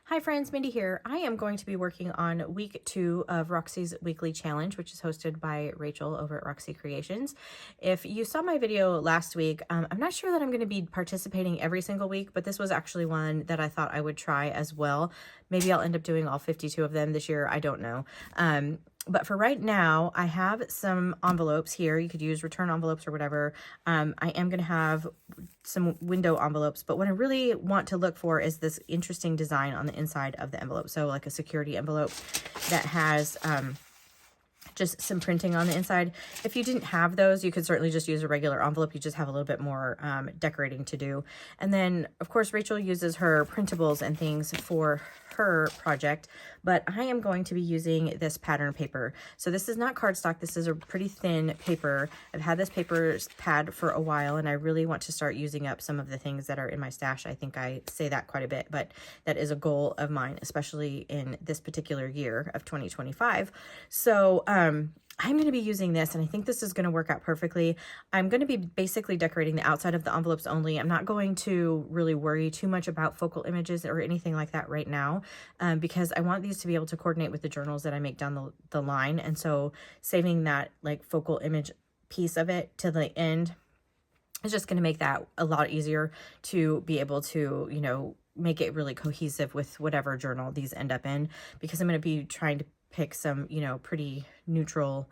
Hi friends, Mindy here. I am going to be working on week 2 of Roxy's weekly challenge, which is hosted by Rachel over at Roxy Creations. If you saw my video last week, I'm not sure that I'm going to be participating every single week, but this was actually one that I thought I would try as well. Maybe I'll end up doing all 52 of them this year. I don't know. But for right now, I have some envelopes here. You could use return envelopes or whatever. I am going to have some window envelopes, but what I really want to look for is this interesting design on the inside of the envelope. So like a security envelope that has just some printing on the inside. If you didn't have those, you could certainly just use a regular envelope. You just have a little bit more decorating to do. And then, of course, Rachel uses her printables and things for her project, but I am going to be using this pattern paper. So this is not cardstock. This is a pretty thin paper. I've had this paper pad for a while, and I really want to start using up some of the things that are in my stash. I think I say that quite a bit, but that is a goal of mine, especially in this particular year of 2025. So I'm going to be using this, and I think this is going to work out perfectly. I'm going to be basically decorating the outside of the envelopes only. I'm not going to really worry too much about focal images or anything like that right now, because I want these to be able to coordinate with the journals that I make down the line. And so saving that like focal image piece of it to the end is just going to make that a lot easier to be able to, you know, make it really cohesive with whatever journal these end up in, because I'm going to be trying to pick some, you know, pretty neutral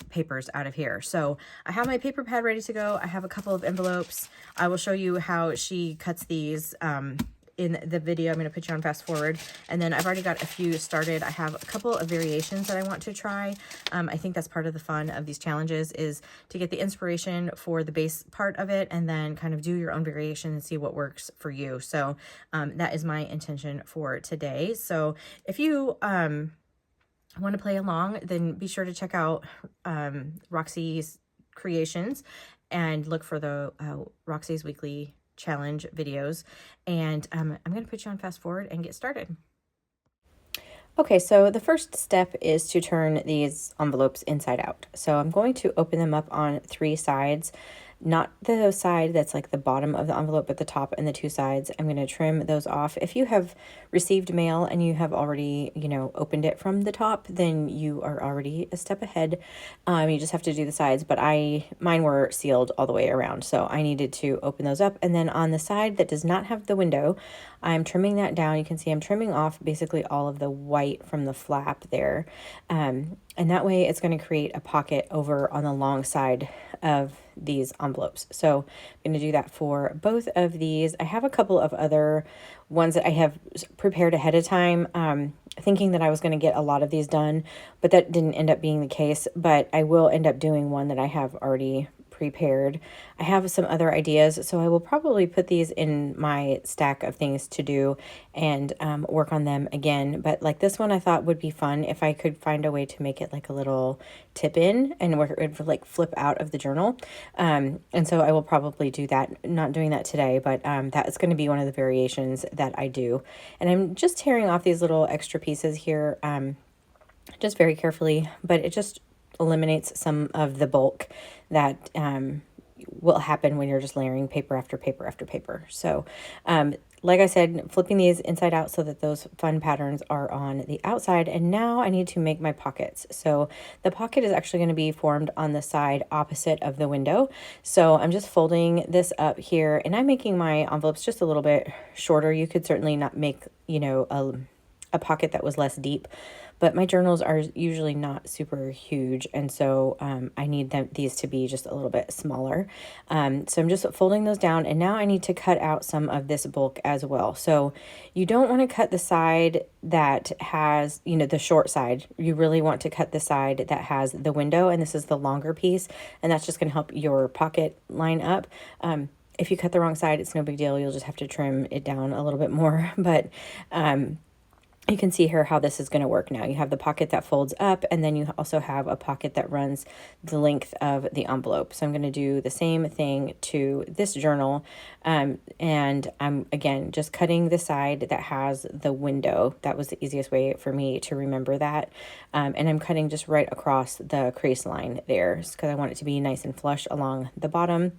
papers out of here. So I have my paper pad ready to go. I have a couple of envelopes. I will show you how she cuts these in the video. I'm going to put you on fast forward. And then I've already got a few started. I have a couple of variations that I want to try. I think that's part of the fun of these challenges, is to get the inspiration for the base part of it and then kind of do your own variation and see what works for you. So that is my intention for today. So if you want to play along, then be sure to check out Roxy's Creations and look for the Roxy's weekly challenge videos. And I'm going to put you on fast forward and get started. Okay, so the first step is to turn these envelopes inside out. So I'm going to open them up on 3 sides. Not the side that's like the bottom of the envelope, but the top and the 2 sides. I'm going to trim those off. If you have received mail and you have already, you know, opened it from the top, then you are already a step ahead. You just have to do the sides, but mine were sealed all the way around, so I needed to open those up. And then on the side that does not have the window, I'm trimming that down. You can see I'm trimming off basically all of the white from the flap there. And that way it's going to create a pocket over on the long side of these envelopes. So I'm going to do that for both of these. I have a couple of other ones that I have prepared ahead of time, thinking that I was going to get a lot of these done, but that didn't end up being the case. But I will end up doing one that I have already prepared. I have some other ideas, so I will probably put these in my stack of things to do and work on them again. But like this one, I thought would be fun if I could find a way to make it like a little tip in and where it would like flip out of the journal. And so I will probably do that. Not doing that today, but that is going to be one of the variations that I do. And I'm just tearing off these little extra pieces here, just very carefully, but it just eliminates some of the bulk that will happen when you're just layering paper after paper after paper. So like I said, flipping these inside out so that those fun patterns are on the outside. And now I need to make my pockets. So the pocket is actually going to be formed on the side opposite of the window. So I'm just folding this up here, and I'm making my envelopes just a little bit shorter. You could certainly not make, you know, a pocket that was less deep, but my journals are usually not super huge, and so I need these to be just a little bit smaller. So I'm just folding those down, and now I need to cut out some of this bulk as well. So you don't want to cut the side that has, you know, the short side. You really want to cut the side that has the window, and this is the longer piece, and that's just going to help your pocket line up. If you cut the wrong side, it's no big deal. You'll just have to trim it down a little bit more, but you can see here how this is going to work now. You have the pocket that folds up, and then you also have a pocket that runs the length of the envelope. So I'm going to do the same thing to this journal. And I'm, again, just cutting the side that has the window. That was the easiest way for me to remember that. And I'm cutting just right across the crease line there because I want it to be nice and flush along the bottom.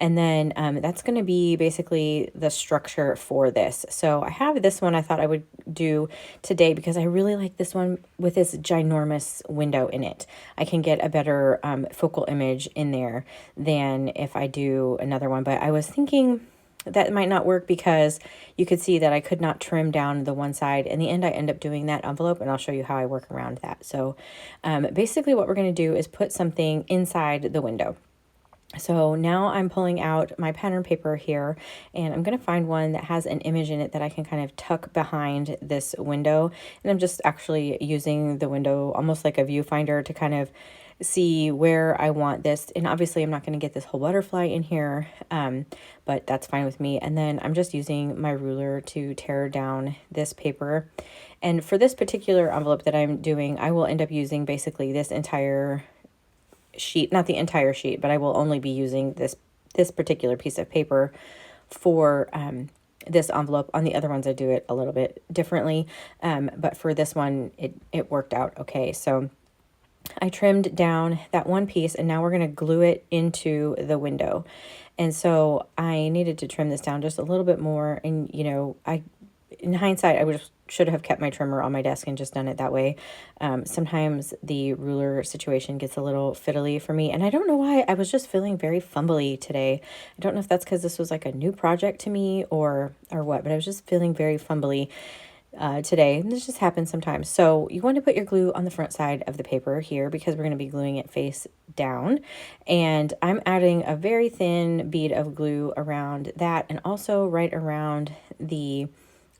And then that's going to be basically the structure for this. So I have this one I thought I would do today because I really like this one with this ginormous window in it. I can get a better focal image in there than if I do another one. But I was thinking that might not work because you could see that I could not trim down the one side. In the end, I end up doing that envelope, and I'll show you how I work around that. So basically what we're going to do is put something inside the window. So now I'm pulling out my pattern paper here, and I'm going to find one that has an image in it that I can kind of tuck behind this window. And I'm just actually using the window almost like a viewfinder to kind of see where I want this. And obviously I'm not going to get this whole butterfly in here, but that's fine with me. And then I'm just using my ruler to tear down this paper. And for this particular envelope that I'm doing, I will end up using basically this entire sheet, not the entire sheet, but I will only be using this particular piece of paper for this envelope. On the other ones I do it a little bit differently, but for this one it worked out okay. So I trimmed down that one piece, and now we're going to glue it into the window. And so I needed to trim this down just a little bit more, and you know, in hindsight, I should have kept my trimmer on my desk and just done it that way. Sometimes the ruler situation gets a little fiddly for me, and I don't know why. I was just feeling very fumbly today. I don't know if that's because this was like a new project to me or what, but I was just feeling very fumbly today, and this just happens sometimes. So you want to put your glue on the front side of the paper here because we're going to be gluing it face down, and I'm adding a very thin bead of glue around that and also right around the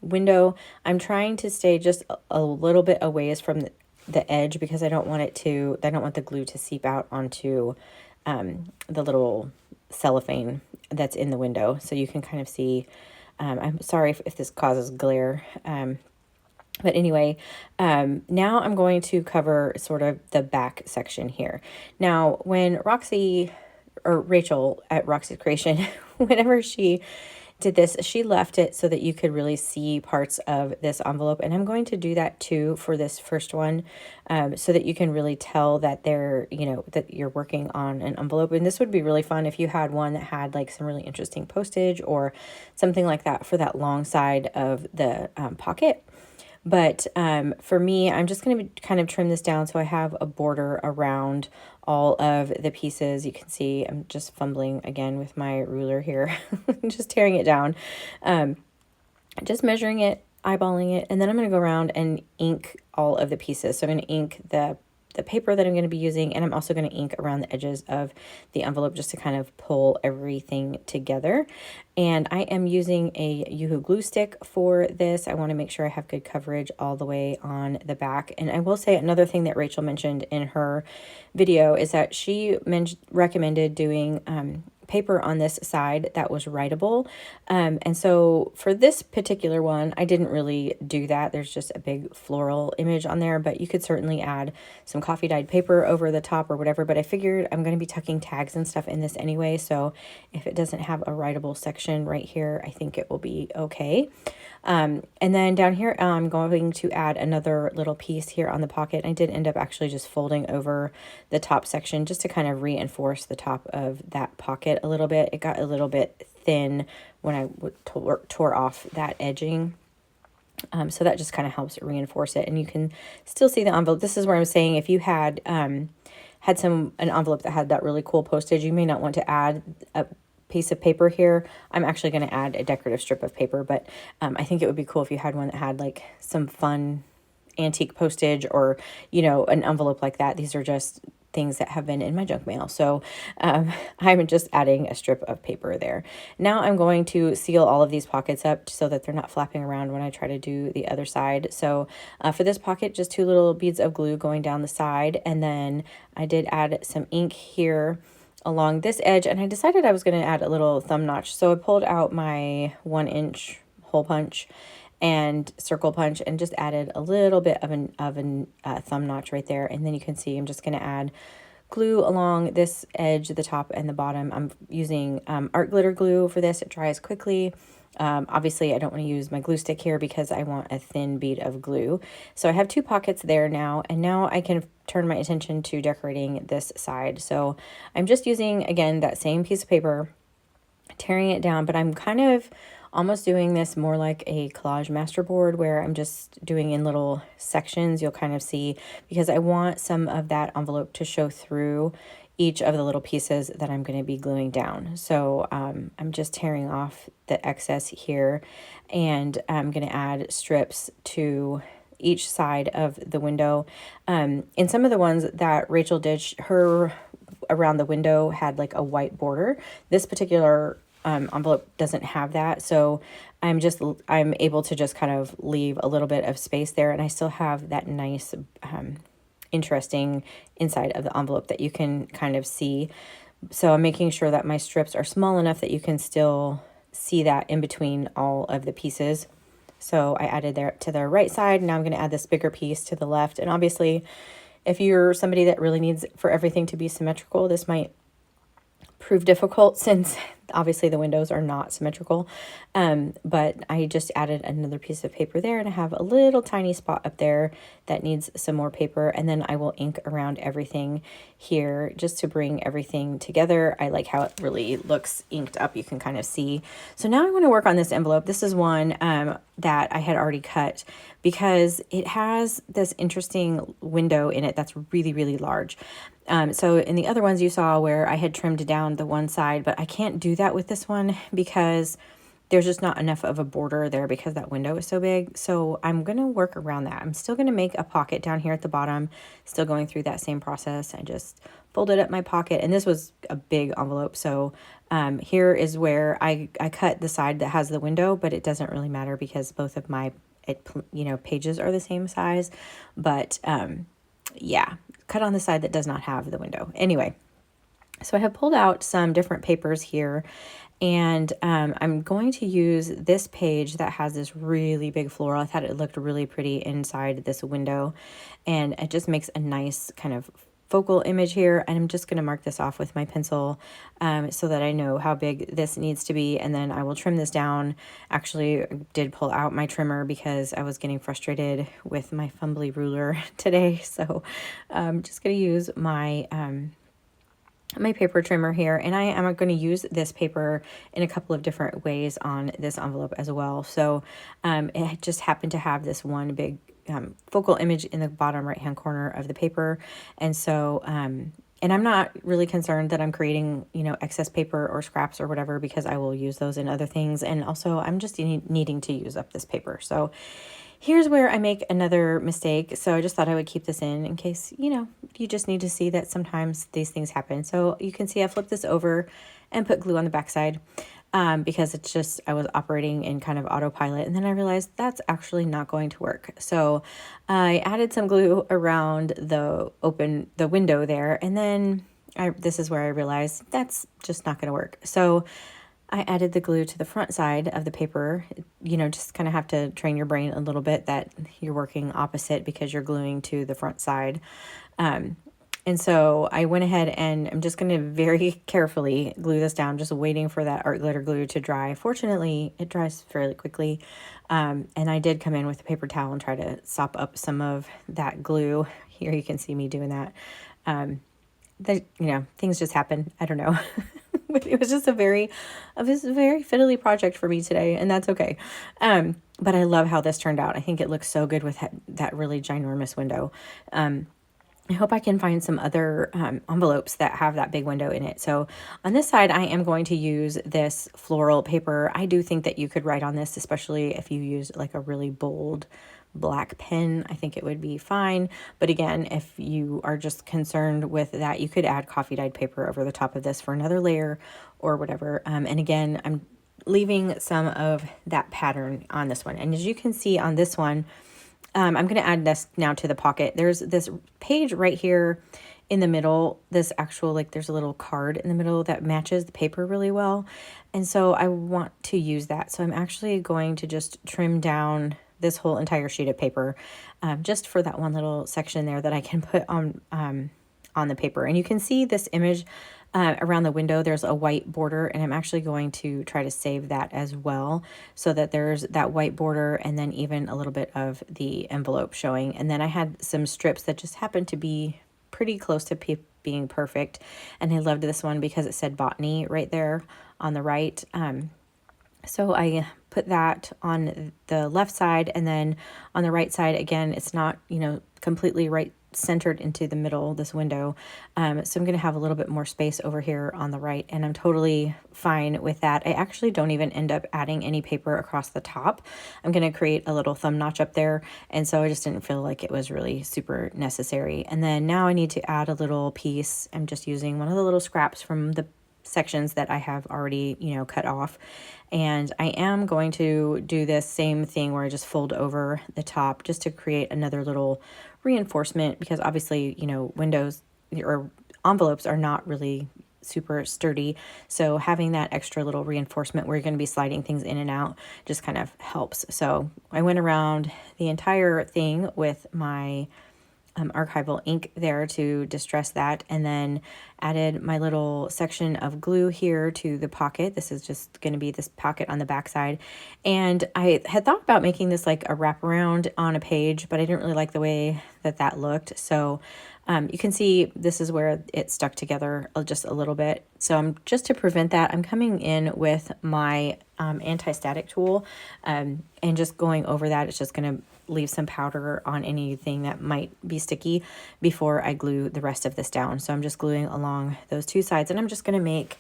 window. I'm trying to stay just a little bit away from the edge because I don't want the glue to seep out onto the little cellophane that's in the window. So you can kind of see, I'm sorry if this causes glare. But anyway, now I'm going to cover sort of the back section here. Now, when Rachel at Roxy's Creation, whenever she did this, she left it so that you could really see parts of this envelope, and I'm going to do that too for this first one, so that you can really tell that that you're working on an envelope. And this would be really fun if you had one that had like some really interesting postage or something like that for that long side of the pocket. But for me, I'm just going to kind of trim this down so I have a border around all of the pieces. You can see I'm just fumbling again with my ruler here, just tearing it down, just measuring it, eyeballing it, and then I'm going to go around and ink all of the pieces. So I'm going to ink the paper that I'm going to be using, and I'm also going to ink around the edges of the envelope just to kind of pull everything together. And I am using a Yoo-Hoo glue stick for this. I want to make sure I have good coverage all the way on the back. And I will say another thing that Rachel mentioned in her video is that she recommended doing paper on this side that was writable. And so for this particular one, I didn't really do that. There's just a big floral image on there, but you could certainly add some coffee dyed paper over the top or whatever. But I figured I'm going to be tucking tags and stuff in this anyway. So if it doesn't have a writable section right here, I think it will be okay. And then down here, I'm going to add another little piece here on the pocket. I did end up actually just folding over the top section just to kind of reinforce the top of that pocket a little bit. It got a little bit thin when I tore off that edging. So that just kind of helps reinforce it. And you can still see the envelope. This is where I'm saying if you had an envelope that had that really cool postage, you may not want to add a piece of paper here. I'm actually going to add a decorative strip of paper, but I think it would be cool if you had one that had like some fun antique postage or, an envelope like that. These are just things that have been in my junk mail. So I'm just adding a strip of paper there. Now I'm going to seal all of these pockets up so that they're not flapping around when I try to do the other side. So for this pocket, just 2 little beads of glue going down the side. And then I did add some ink here along this edge, and I decided I was going to add a little thumb notch. So I pulled out my 1-inch hole punch and circle punch and just added a little bit of a thumb notch right there. And then you can see I'm just going to add glue along this edge, the top and the bottom. I'm using art glitter glue for this. It dries quickly. Obviously I don't want to use my glue stick here because I want a thin bead of glue. So I have 2 pockets there now, and now I can turn my attention to decorating this side. So I'm just using, again, that same piece of paper tearing it down, but I'm kind of almost doing this more like a collage masterboard where I'm just doing in little sections. You'll kind of see, because I want some of that envelope to show through each of the little pieces that I'm going to be gluing down. So I'm just tearing off the excess here, and I'm going to add strips to each side of the window. In some of the ones that Rachel did, her around the window had like a white border. This particular envelope doesn't have that, so I'm able to just kind of leave a little bit of space there, and I still have that nice interesting inside of the envelope that you can kind of see. So I'm making sure that my strips are small enough that you can still see that in between all of the pieces. So I added there to the right side. Now I'm going to add this bigger piece to the left. And obviously, if you're somebody that really needs for everything to be symmetrical, this might prove difficult since obviously the windows are not symmetrical. But I just added another piece of paper there, and I have a little tiny spot up there that needs some more paper. And then I will ink around everything here just to bring everything together. I like how it really looks inked up. You can kind of see. So now I want to work on this envelope. This is one that I had already cut because it has this interesting window in it that's really, really large. So in the other ones you saw where I had trimmed down the one side, but I can't do that with this one because there's just not enough of a border there because that window is so big. So I'm going to work around that. I'm still going to make a pocket down here at the bottom, still going through that same process. I just folded up my pocket, and this was a big envelope. So here is where I cut the side that has the window, but it doesn't really matter because both of my pages are the same size. But yeah, cut on the side that does not have the window. Anyway, so I have pulled out some different papers here, and I'm going to use this page that has this really big floral. I thought it looked really pretty inside this window, and it just makes a nice kind of focal image here. And I'm just going to mark this off with my pencil so that I know how big this needs to be, and then I will trim this down. Actually, I did pull out my trimmer because I was getting frustrated with my fumbly ruler today, so I'm just going to use my my paper trimmer here, and I am going to use this paper in a couple of different ways on this envelope as well. So it just happened to have this one big focal image in the bottom right hand corner of the paper, and so and I'm not really concerned that I'm creating excess paper or scraps or whatever, because I will use those in other things, and also I'm just needing to use up this paper. So here's where I make another mistake. So I just thought I would keep this in case, you just need to see that sometimes these things happen. So you can see I flipped this over and put glue on the backside because it's just, I was operating in kind of autopilot. And then I realized that's actually not going to work. So I added some glue around the window there. And then this is where I realized that's just not going to work. So I added the glue to the front side of the paper. Just kind of have to train your brain a little bit that you're working opposite because you're gluing to the front side. And so I went ahead and I'm just going to very carefully glue this down, just waiting for that art glitter glue to dry. Fortunately, it dries fairly quickly. And I did come in with a paper towel and try to sop up some of that glue. Here you can see me doing that. Things just happen. I don't know. It was just a very fiddly project for me today, and that's okay. But I love how this turned out. I think it looks so good with that really ginormous window. I hope I can find some other envelopes that have that big window in it. So on this side, I am going to use this floral paper. I do think that you could write on this, especially if you use like a really bold black pen. I think it would be fine. But again, if you are just concerned with that, you could add coffee dyed paper over the top of this for another layer or whatever. And again, I'm leaving some of that pattern on this one. And as you can see on this one, I'm going to add this now to the pocket. There's this page right here in the middle, this actual, there's a little card in the middle that matches the paper really well. And so I want to use that. So I'm actually going to just trim down this whole entire sheet of paper just for that one little section there that I can put on the paper. And you can see this image around the window, there's a white border, and I'm actually going to try to save that as well so that there's that white border and then even a little bit of the envelope showing. And then I had some strips that just happened to be pretty close to being perfect. And I loved this one because it said botany right there on the right. So I put that on the left side, and then on the right side, again, it's not, you know, completely right centered into the middle, this window. So I'm going to have a little bit more space over here on the right, and I'm totally fine with that. I actually don't even end up adding any paper across the top. I'm going to create a little thumb notch up there, and so I just didn't feel like it was really super necessary. And then now I need to add a little piece. I'm just using one of the little scraps from the sections that I have already, you know, cut off. And I am going to do this same thing where I just fold over the top just to create another little reinforcement, because obviously, you know, windows or envelopes are not really super sturdy. So having that extra little reinforcement where you're going to be sliding things in and out just kind of helps. So I went around the entire thing with my archival ink there to distress that, and then added my little section of glue here to the pocket. This is just going to be this pocket on the back side, and I had thought about making this like a wraparound on a page, but I didn't really like the way that that looked. So you can see this is where it stuck together just a little bit. So I'm just to prevent that, I'm coming in with my anti-static tool and just going over that. It's just going to leave some powder on anything that might be sticky before I glue the rest of this down. So I'm just gluing along those two sides, and I'm just going to make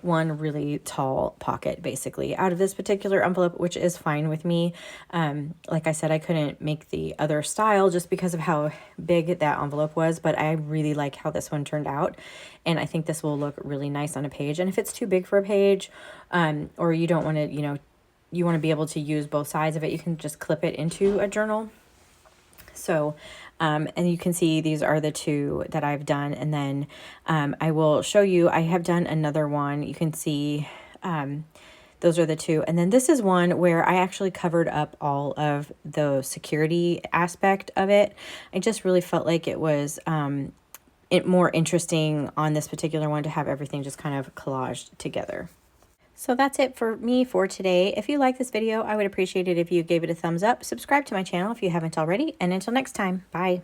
one really tall pocket basically out of this particular envelope, which is fine with me. Like I said, I couldn't make the other style just because of how big that envelope was, but I really like how this one turned out, and I think this will look really nice on a page. And if it's too big for a page, or you don't want to, you know, you want to be able to use both sides of it, you can just clip it into a journal. So, and you can see these are the two that I've done. And then I will show you, I have done another one. You can see those are the two. And then this is one where I actually covered up all of the security aspect of it. I just really felt like it was more interesting on this particular one to have everything just kind of collaged together. So that's it for me for today. If you like this video, I would appreciate it if you gave it a thumbs up. Subscribe to my channel if you haven't already. And until next time, bye.